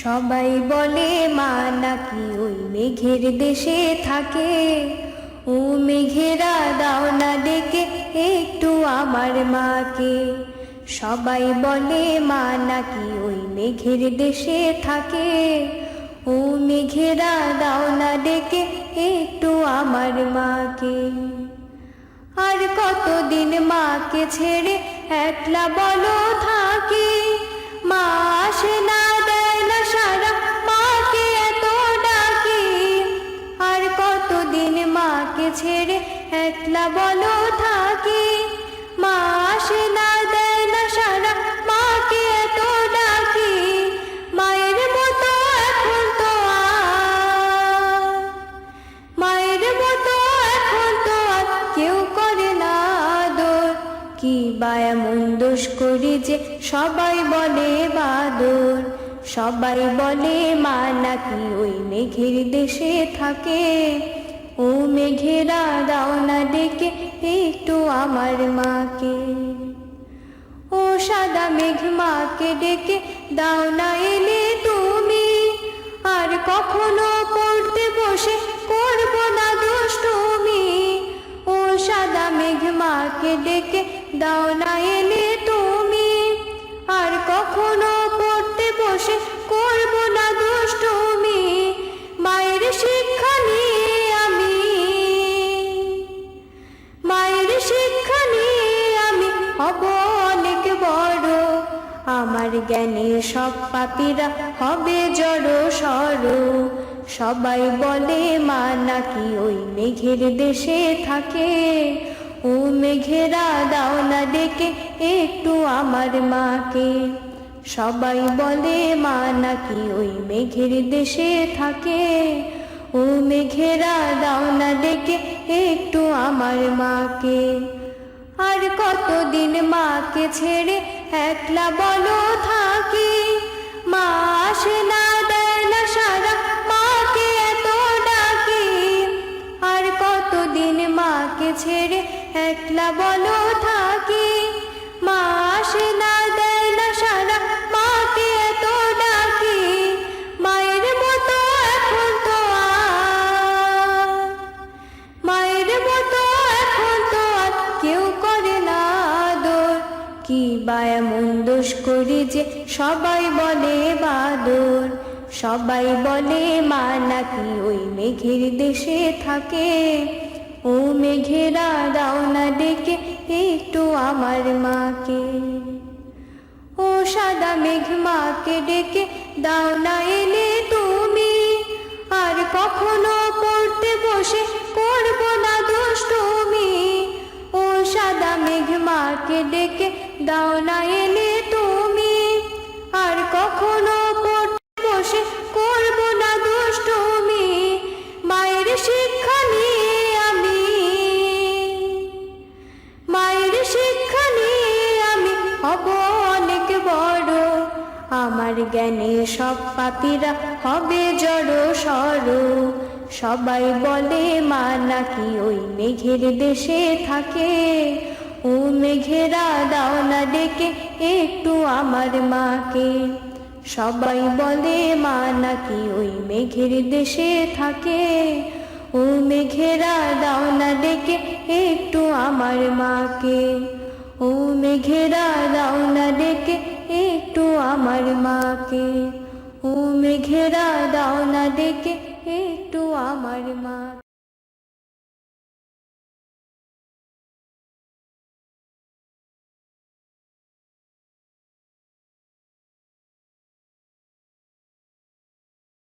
সবাই বলে মা নাকি ওই মেঘের দেশে থাকে। ও মেঘেরা দাও না ডেকে একটু আমার মাকে। সবাই বলে মা নাকি ওই মেঘের দেশে থাকে। ও মেঘেরা দাও না ডেকে একটু আমার মাকে। আর কতদিন মাকে ছেড়ে একলা বলো থাকি। মা আসে না, দেয় না সারা, মাকে এত ডাকি। আর কতদিন মাকে ছেড়ে একলা বলো থাকি। মা আসে না, দেয় না সারা, মাকে এত ডাকি। মায়ের মতো এখন তো আর, মায়ের মতো এখন তো আর কেউ করে না আদর। কি বা এমন দোষ করি যে সবাই বলে বাদর। সবাই বলে মা নাকি ওই মেঘের দেশে থাকে। ও মেঘেরা দাও না ডেকে একটু আমার মাকে। ও সাদা মেঘ মাকে ডেকে দাও না এলে তুমি। আর কখনো পড়তে বসে করব না দুষ্টুমি। ও সাদা মেঘ মাকে ডেকে দাও না এলে তুমি। আর কখনো পড়তে বসে করব না দুষ্টুমি। মায়ের শিক্ষা নিয়ে আমি, মায়ের শিক্ষা নিয়ে আমি হব অনেক বড়। আমার জ্ঞানে সব পাপীরা হবে জড় সড়। সবাই বলে মা নাকি ওই মেঘের দেশে থাকে। ও মেঘেরা দাও না ডেকে একটু আমার মাকে। সবাই বলে মা নাকি ওই মেঘের দেশে থাকে। ও মেঘেরা দাও না ডেকে একটু আমার মাকে। আর কতদিন মাকে ছেড়ে একলা বলো থাকি। মা আসে না, দেয় না সারা, মাকে এত ডাকি। আর কতদিন মাকে ছেড়ে একলা বলো থাকি। মা আসে না, দেয় না সারা, মাকে এত ডাকি। মায়ের মতো এখন তো আর, মায়ের মতো এখন তো আর কেউ করে না আদর। কি বা এমন দোষ করি যে সবাই বলে বাদর। সবাই বলে মা নাকি ওই মেঘের দেশে থাকে। ও মেঘেরা দাও না ডেকে একটু আমার মাকে। ও সাদা মেঘ মাকে ডেকে দাও না এলে তুমি। আর কখনো পড়তে বসে করব না দুষ্টুমি। ও সাদা মেঘ মাকে ডেকে দাও না এলে তুমি। আর কখনো পড়তে বসে করব না দুষ্টুমি। মায়ের শিক্ষা নিয়ে আমি, মায়ের শিক্ষা নিয়ে আমি হব অনেক বড়। আমার জ্ঞানে সব পাপীরা হবে জড় সড়। সবাই বলে মা নাকি ওই মেঘের দেশে থাকে। ও মেঘেরা দাও না ডেকে একটু আমার মাকে। সবাই বলে মা নাকি ওই মেঘের দেশে থাকে। ও মেঘেরা দাও না ডেকে একটু আমার মাকে। ও মেঘেরা দাও না ডেকে একটু আমার মাকে। ও মেঘেরা দাও না ডেকে একটু আমার মা।